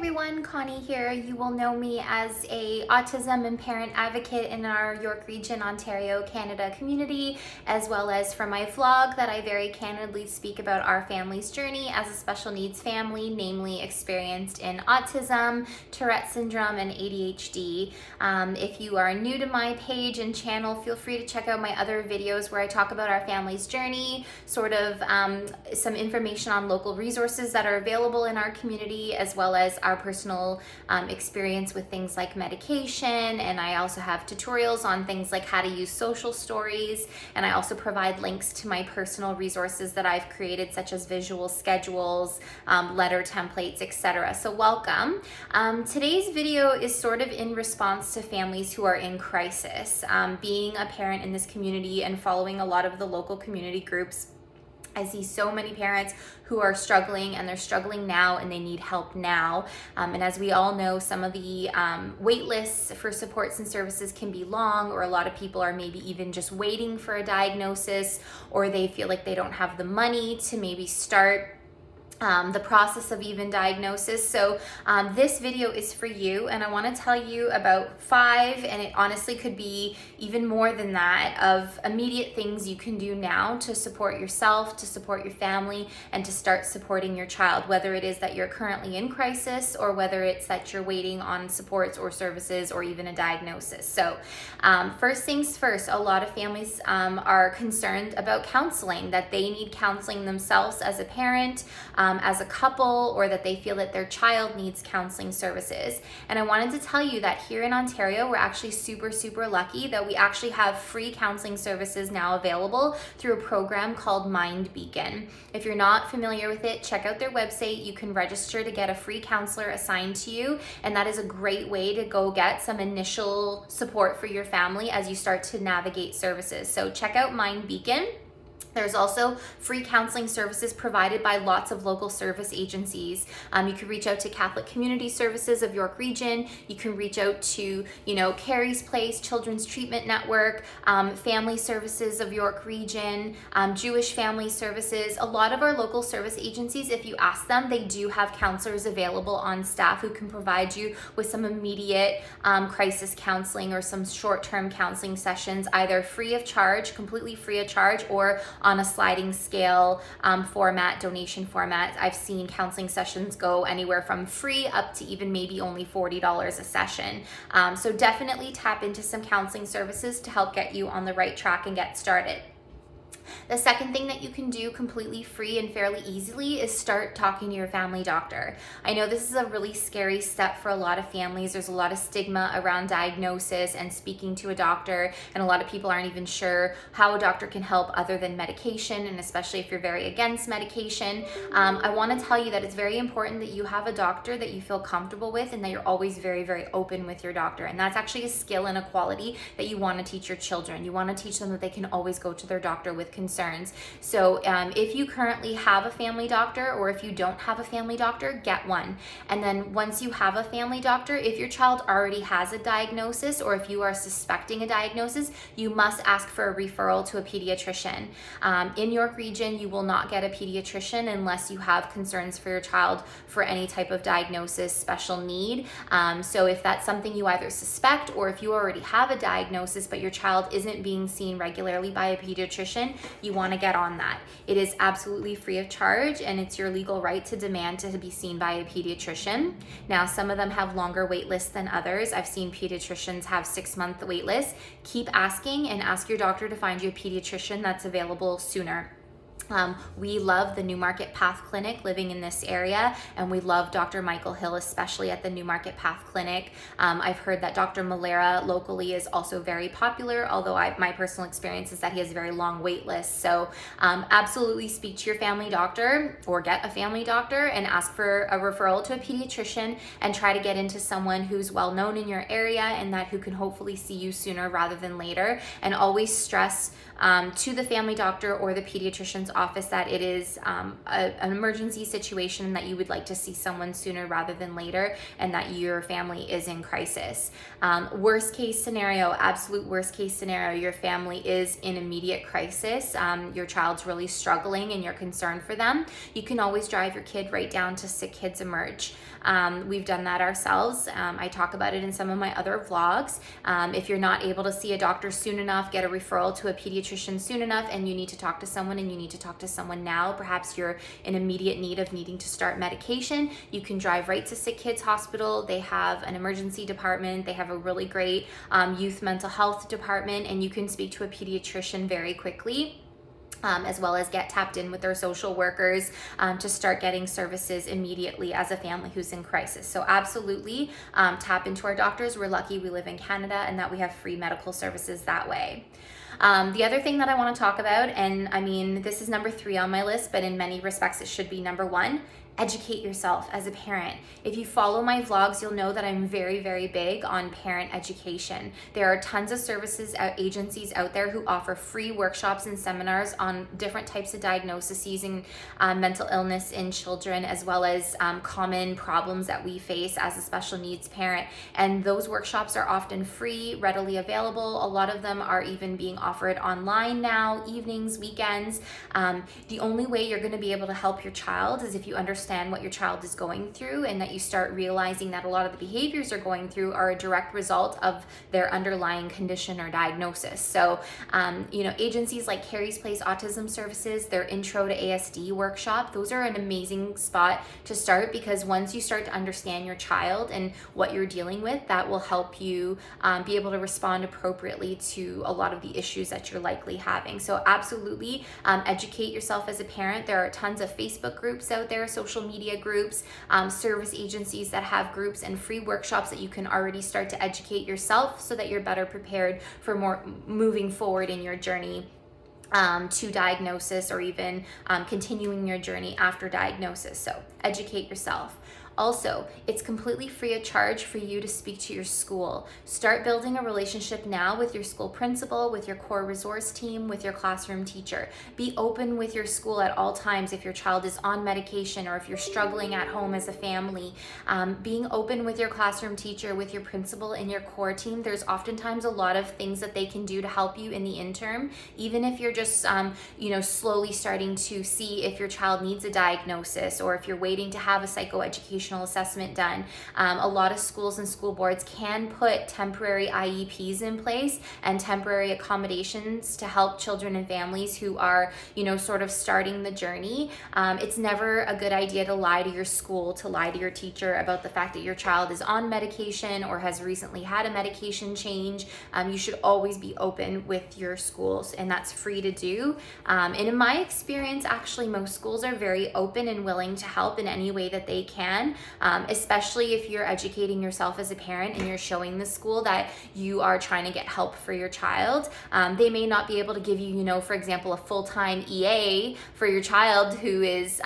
everyone, Connie here. You will know me as a autism and parent advocate in our York Region, Ontario, Canada community, as well as for my vlog that I very candidly speak about our family's journey as a special needs family, namely experienced in autism, Tourette syndrome, and ADHD. If you are new to my page and channel, feel free to check out my other videos where I talk about our family's journey, sort of some information on local resources that are available in our community, as well as our personal experience with things like medication. And I also have tutorials on things like how to use social stories. And I also provide links to my personal resources that I've created, such as visual schedules, letter templates, etc. So welcome. Today's video is sort of in response to families who are in crisis. Being a parent in this community and following a lot of the local community groups, I see so many parents who are struggling, and they're struggling now and they need help now. And as we all know, some of the wait lists for supports and services can be long, or a lot of people are maybe even just waiting for a diagnosis, or they feel like they don't have the money to maybe start the process of even diagnosis. So this video is for you, and I want to tell you about 5, and it honestly could be even more than that, of immediate things you can do now to support yourself, to support your family, and to start supporting your child, whether it is that you're currently in crisis or whether it's that you're waiting on supports or services or even a diagnosis. So first things first, a lot of families are concerned about counseling, that they need counseling themselves as a parent, as a couple, or that they feel that their child needs counseling services. And I wanted to tell you that here in Ontario, we're actually super lucky that we actually have free counseling services now available through a program called Mind Beacon. If you're not familiar with it, check out their website. You can register to get a free counselor assigned to you, and that is a great way to go get some initial support for your family as you start to navigate services. So check out Mind Beacon. There's also free counseling services provided by lots of local service agencies. You can reach out to Catholic Community Services of York Region. You can reach out to, Carrie's Place, Children's Treatment Network, Family Services of York Region, Jewish Family Services. A lot of our local service agencies, if you ask them, they do have counselors available on staff who can provide you with some immediate crisis counseling or some short-term counseling sessions, either free of charge, completely free of charge, or on a sliding scale format, donation format. I've seen counseling sessions go anywhere from free up to even maybe only $40 a session. So definitely tap into some counseling services to help get you on the right track and get started. The second thing that you can do completely free and fairly easily is start talking to your family doctor. I know this is a really scary step for a lot of families. There's a lot of stigma around diagnosis and speaking to a doctor, and a lot of people aren't even sure how a doctor can help other than medication, and especially if you're very against medication. I want to tell you that it's very important that you have a doctor that you feel comfortable with, and that you're always very open with your doctor. And that's actually a skill and a quality that you want to teach your children. You want to teach them that they can always go to their doctor with concerns. So if you currently have a family doctor, or if you don't have a family doctor, get one. And then once you have a family doctor, if your child already has a diagnosis, or if you are suspecting a diagnosis, you must ask for a referral to a pediatrician. In York Region, you will not get a pediatrician unless you have concerns for your child for any type of diagnosis, special need. So if that's something you either suspect, or if you already have a diagnosis but your child isn't being seen regularly by a pediatrician, you want to get on that. It is absolutely free of charge, and it's your legal right to demand to be seen by a pediatrician. Now, some of them have longer wait lists than others. I've seen pediatricians have 6-month wait lists. Keep asking, and ask your doctor to find you a pediatrician that's available sooner. We love the Newmarket PATH clinic living in this area, and we love Dr. Michael Hill, especially at the Newmarket PATH clinic. I've heard that Dr. Malera locally is also very popular, although my personal experience is that he has a very long wait list. So absolutely speak to your family doctor, or get a family doctor, and ask for a referral to a pediatrician, and try to get into someone who's well known in your area and that who can hopefully see you sooner rather than later. And always stress to the family doctor or the pediatrician's office that it is an emergency situation, and that you would like to see someone sooner rather than later, and that your family is in crisis. Worst case scenario, absolute worst case scenario, your family is in immediate crisis. Your child's really struggling and you're concerned for them. You can always drive your kid right down to Sick Kids Emerge. We've done that ourselves. I talk about it in some of my other vlogs. If you're not able to see a doctor soon enough, get a referral to a pediatrician soon enough, and you need to talk to someone and you need to talk to someone now, perhaps you're in immediate need of needing to start medication, you can drive right to Sick Kids Hospital. They have an emergency department. They have a really great youth mental health department, and you can speak to a pediatrician very quickly. As well as get tapped in with their social workers to start getting services immediately as a family who's in crisis. So absolutely tap into our doctors. We're lucky we live in Canada and that we have free medical services that way. The other thing that I want to talk about, and I mean, this is number 3 on my list, but in many respects it should be number 1. Educate yourself as a parent. If you follow my vlogs, you'll know that I'm very, very big on parent education. There are tons of services, agencies out there who offer free workshops and seminars on different types of diagnoses and mental illness in children, as well as common problems that we face as a special needs parent. And those workshops are often free, readily available. A lot of them are even being offered online now, evenings, weekends. The only way you're going to be able to help your child is if you understand what your child is going through, and that you start realizing that a lot of the behaviors they're going through are a direct result of their underlying condition or diagnosis. So, agencies like Carrie's Place Autism Services, their Intro to ASD workshop, those are an amazing spot to start, because once you start to understand your child and what you're dealing with, that will help you be able to respond appropriately to a lot of the issues that you're likely having. So absolutely educate yourself as a parent. There are tons of Facebook groups out there, social media groups, service agencies that have groups and free workshops that you can already start to educate yourself so that you're better prepared for more moving forward in your journey to diagnosis, or even continuing your journey after diagnosis. So educate yourself. Also, it's completely free of charge for you to speak to your school. Start building a relationship now with your school principal, with your core resource team, with your classroom teacher. Be open with your school at all times if your child is on medication or if you're struggling at home as a family. Being open with your classroom teacher, with your principal and your core team, there's oftentimes a lot of things that they can do to help you in the interim, even if you're just slowly starting to see if your child needs a diagnosis or if you're waiting to have a psychoeducational assessment done. A lot of schools and school boards can put temporary IEPs in place and temporary accommodations to help children and families who are, sort of starting the journey. It's never a good idea to lie to your school, to lie to your teacher about the fact that your child is on medication or has recently had a medication change. You should always be open with your schools, and that's free to do. And in my experience, actually, most schools are very open and willing to help in any way that they can. Especially if you're educating yourself as a parent and you're showing the school that you are trying to get help for your child. They may not be able to give you, for example, a full-time EA for your child who is,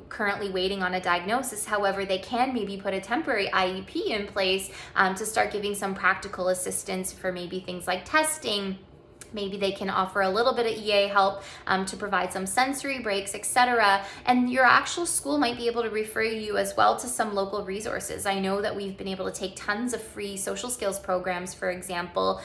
currently waiting on a diagnosis. However, they can maybe put a temporary IEP in place to start giving some practical assistance for maybe things like testing. Maybe they can offer a little bit of EA help to provide some sensory breaks, etc. And your actual school might be able to refer you as well to some local resources. I know that we've been able to take tons of free social skills programs, for example,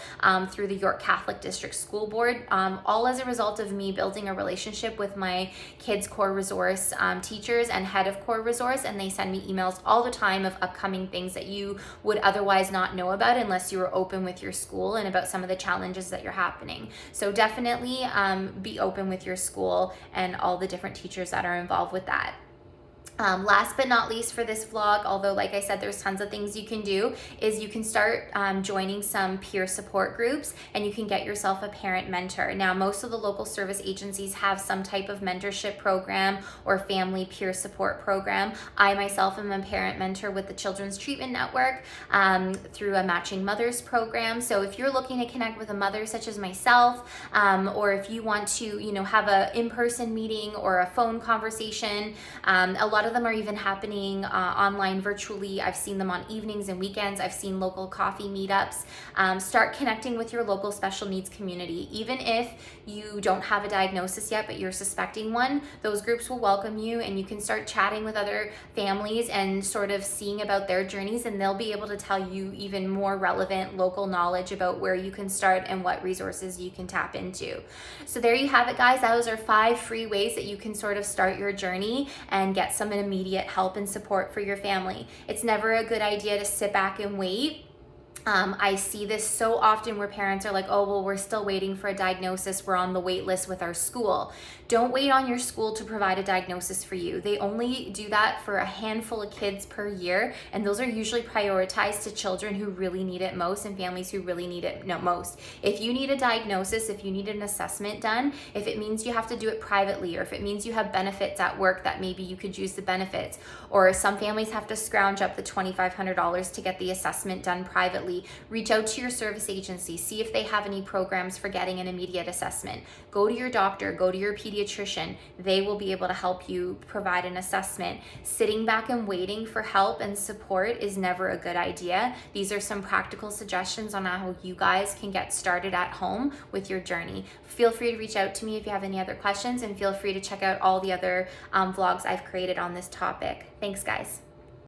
through the York Catholic District School Board, all as a result of me building a relationship with my kids' core resource teachers and head of core resource, and they send me emails all the time of upcoming things that you would otherwise not know about unless you were open with your school and about some of the challenges that you're happening. So definitely be open with your school and all the different teachers that are involved with that. Last but not least for this vlog, although like I said, there's tons of things you can do, is you can start joining some peer support groups, and you can get yourself a parent mentor. Now, most of the local service agencies have some type of mentorship program or family peer support program. I myself am a parent mentor with the Children's Treatment Network through a Matching Mothers program. So if you're looking to connect with a mother such as myself, or if you want to, have a in-person meeting or a phone conversation, a lot of them are even happening online virtually. I've seen them on evenings and weekends. I've seen local coffee meetups. Start connecting with your local special needs community. Even if you don't have a diagnosis yet, but you're suspecting one, those groups will welcome you, and you can start chatting with other families and sort of seeing about their journeys, and they'll be able to tell you even more relevant local knowledge about where you can start and what resources you can tap into. So there you have it, guys. Those are 5 free ways that you can sort of start your journey and get some immediate help and support for your family. It's never a good idea to sit back and wait. I see this so often where parents are like, oh, well, we're still waiting for a diagnosis. We're on the wait list with our school. Don't wait on your school to provide a diagnosis for you. They only do that for a handful of kids per year, and those are usually prioritized to children who really need it most and families who really need it most. If you need a diagnosis, if you need an assessment done, if it means you have to do it privately, or if it means you have benefits at work that maybe you could use the benefits, or some families have to scrounge up the $2,500 to get the assessment done privately, reach out to your service agency, see if they have any programs for getting an immediate assessment. Go to your doctor, go to your pediatrician. They will be able to help you provide an assessment. Sitting back and waiting for help and support is never a good idea. These are some practical suggestions on how you guys can get started at home with your journey. Feel free to reach out to me if you have any other questions, and feel free to check out all the other vlogs I've created on this topic. Thanks, guys.